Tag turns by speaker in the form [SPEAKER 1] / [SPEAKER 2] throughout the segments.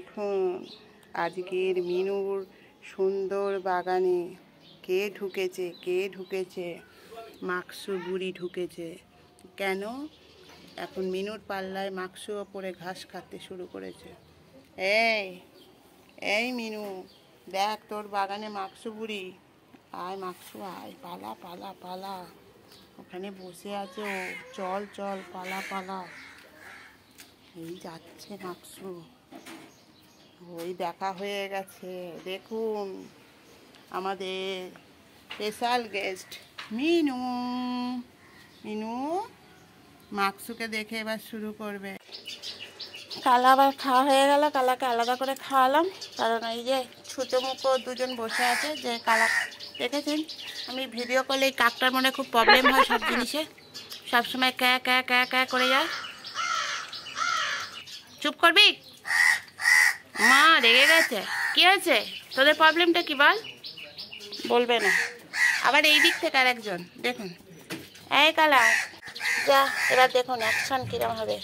[SPEAKER 1] দেখুন আজকের মিনুর সুন্দর বাগানে কে ঢুকেছে মাকসু বুড়ি ঢুকেছে। কেন? এখন মিনুর পাল্লায় মাকসু ওপরে ঘাস খাতে শুরু করেছে। এই এই মিনু, দেখ তোর বাগানে মাকসু বুড়ি। আয় মাকসু আয়, পালা পালা পালা, ওখানে বসে আছে ও। চল চল পালা পালা। এই যাচ্ছে মাকসু, ওই দেখা হয়ে গেছে। দেখুন আমাদের স্পেশাল গেস্ট মিনু। মিনু মাকসুকে দেখে এবার শুরু করবে। কালা আবার খাওয়া হয়ে গেল, কালাকে আলাদা করে খাওয়ালাম, কারণ এই যে ছুটো মুখো দুজন বসে আছে। যে কালা দেখেছেন, আমি ভিডিও করলে এই কাকটার মনে খুব প্রবলেম হয় সব জিনিসে, সবসময় ক্যা ক্যা ক্যা ক্যা করে যায়। চুপ করবি? মা রেগে গেছে। কি হয়েছে তোদের, প্রবলেমটা কি বল? বলবে না। আবার এই দিক থেকে আরেকজন দেখুন, এই কালা যা। এবার দেখুন অ্যাকশন কিরম হবে।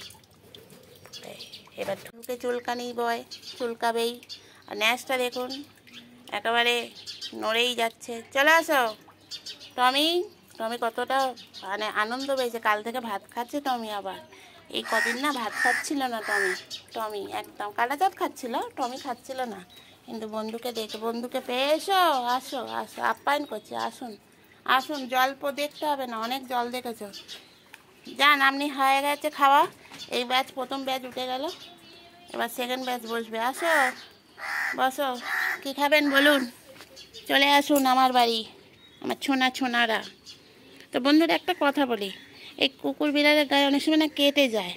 [SPEAKER 1] এবার ঢুকে চুলকানি বয়, চুলকাবেই। আর ন্যাসটা দেখুন একেবারে নড়েই যাচ্ছে। চলে আসো টমি। টমি কতটা মানে আনন্দ পেয়েছে, কাল থেকে ভাত খাচ্ছে টমি। আবার এই কদিন না ভাত খাচ্ছিল না টমি একদম কালা চাঁদ খাচ্ছিল, টমি খাচ্ছিল না। কিন্তু বন্ধুকে দেখে, বন্ধুকে পেয়ে আসো আসো আপ্যায়ন করছে। আসুন আসুন, জল দেখতে হবে না, অনেক জল দেখেছ। যান, আপনি হয়ে গেছে খাওয়া। এই ব্যাচ প্রথম ব্যাচ উঠে গেল, এবার সেকেন্ড ব্যাচ বসবে। আসো বসো, কী খাবেন বলুন? চলে আসুন আমার বাড়ি, আমার ছোনারা। তো বন্ধুরা একটা কথা বলি, এই কুকুর বিড়ালের গায়ে অনেক সময় না কেটে যায়,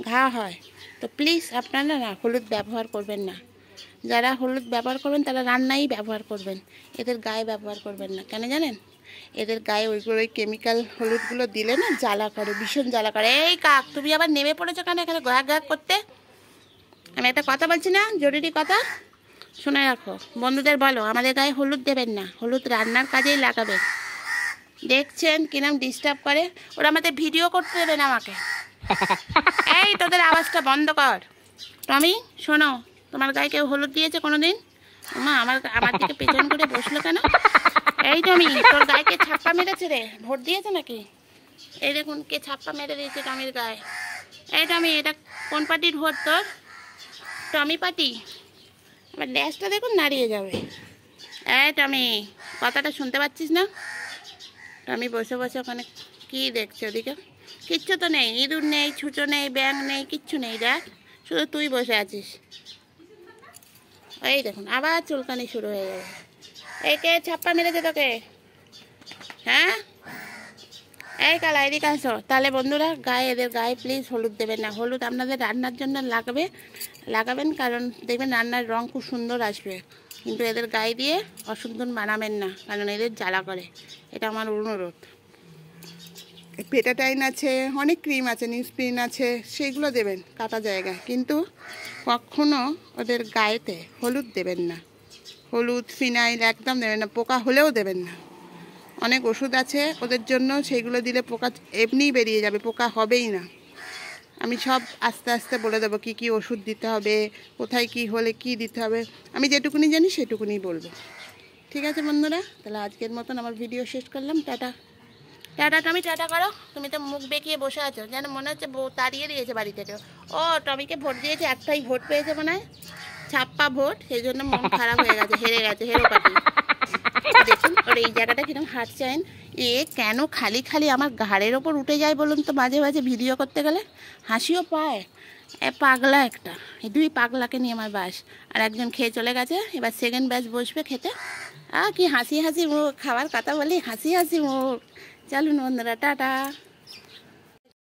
[SPEAKER 1] ঘা হয়। তো প্লিজ আপনারা না হলুদ ব্যবহার করবেন না। যারা হলুদ ব্যবহার করবেন তারা রান্নাই ব্যবহার করবেন, এদের গায়ে ব্যবহার করবেন না। কেন জানেন? এদের গায়ে ওইগুলো, ওই কেমিক্যাল হলুদগুলো দিলে না জ্বালা করে, ভীষণ জ্বালা করে। এই কাক, তুমি আবার নেমে পড়েছো কেন এখানে গা গা করতে? আমি একটা কথা বলছি না, জরুরি কথা, শুনে রাখো। বন্ধুদের বলো আমাদের গায়ে হলুদ দেবেন না, হলুদ রান্নার কাজেই লাগাবেন। দেখছেন কিরম ডিস্টার্ব করে ওরা, আমাদের ভিডিও করতে দেবে না আমাকে। এই তোদের আওয়াজটা বন্ধ কর। টমি শোনো, তোমার গায়ে কেউ হলুদ দিয়েছে কোনো দিন? মা আমার দিকে পেছন করে বসলো কেন? এই টমি, তোর গায়ে কে ছাপ্পা মেরেছে রে? ভোট দিয়েছে নাকি? এই দেখুন কে ছাপ্পা মেরে দিয়েছে টমির গায়ে। এই টমি, এটা কোন পার্টির ভোট তোর? টমি পার্টি। আমার ল্যাসটা দেখুন নাড়িয়ে যাবে। এই টমি, কথাটা শুনতে পাচ্ছিস না? টমি বসে বসে ওখানে কি দেখছে ওদিকে? কিচ্ছু তো নেই, ইঁদুর নেই, ছুঁচো নেই, ব্যাঙ নেই, কিচ্ছু নেই। দেখ শুধু তুই বসে আছিস। এই দেখুন আবার চুলকানি শুরু হয়ে যাবে। এই কে ছাপ্পা মেরেছে তোকে? হ্যাঁ, এই কালা এদিকে আসো। তাহলে বন্ধুরা এদের গায়ে প্লিজ হলুদ দেবেন না। হলুদ আপনাদের রান্নার জন্য লাগাবেন, কারণ দেখবেন রান্নার রং খুব সুন্দর আসবে। কিন্তু এদের গায়ে দিয়ে অসুন্দর বানাবেন না, কারণ এদের জ্বালা করে। এটা আমার অনুরোধ। পেটাটাইন আছে, অনেক ক্রিম আছে, নিউজপ্রিন আছে, সেগুলো দেবেন কাটা জায়গায়, কিন্তু কখনো ওদের গায়েতে হলুদ দেবেন না। হলুদ ফিনাইল একদম দেবেন না, পোকা হলেও দেবেন না। অনেক ওষুধ আছে ওদের জন্য, সেইগুলো দিলে পোকা এমনিই বেরিয়ে যাবে, পোকা হবেই না। আমি সব আস্তে আস্তে বলে দেবো কী কী ওষুধ দিতে হবে, কোথায় কি হলে কি দিতে হবে। আমি যেটুকুনি জানি সেটুকুনি বলবো। ঠিক আছে বন্ধুরা, তাহলে আজকের মতন আমার ভিডিও শেষ করলাম। Tata tata. টমি টাটা করো। তুমি তো মুখ বেঁকিয়ে বসে আছো, যেন মনে হচ্ছে তাড়িয়ে দিয়েছে বাড়ি থেকে। ও টমিকে ভোট দিয়েছে, একটাই ভোট পেয়েছে মনে হয়, ছাপ্পা ভোট, সেই জন্য মন খারাপ হয়ে গেছে, হেরে গেছে, হেরো পার্টি। দেখুন ওর এই জায়গাটা কিরকম হাঁটছেন। কেন খালি আমার ঘাড়ের ওপর উঠে যায় বলুন তো মাঝে মাঝে ভিডিও করতে গেলে? হাসিও পায়। পাগলা একটা, এই দুই পাগলাকে নিয়ে আমার বাস। আর একজন খেয়ে চলে গেছে, এবার সেকেন্ড ব্যাচ বসবে খেতে। কি হাসি মুখ, খাবার কথা বলি হাসি মুখ। চলুন বন্ধুরা, টাটা।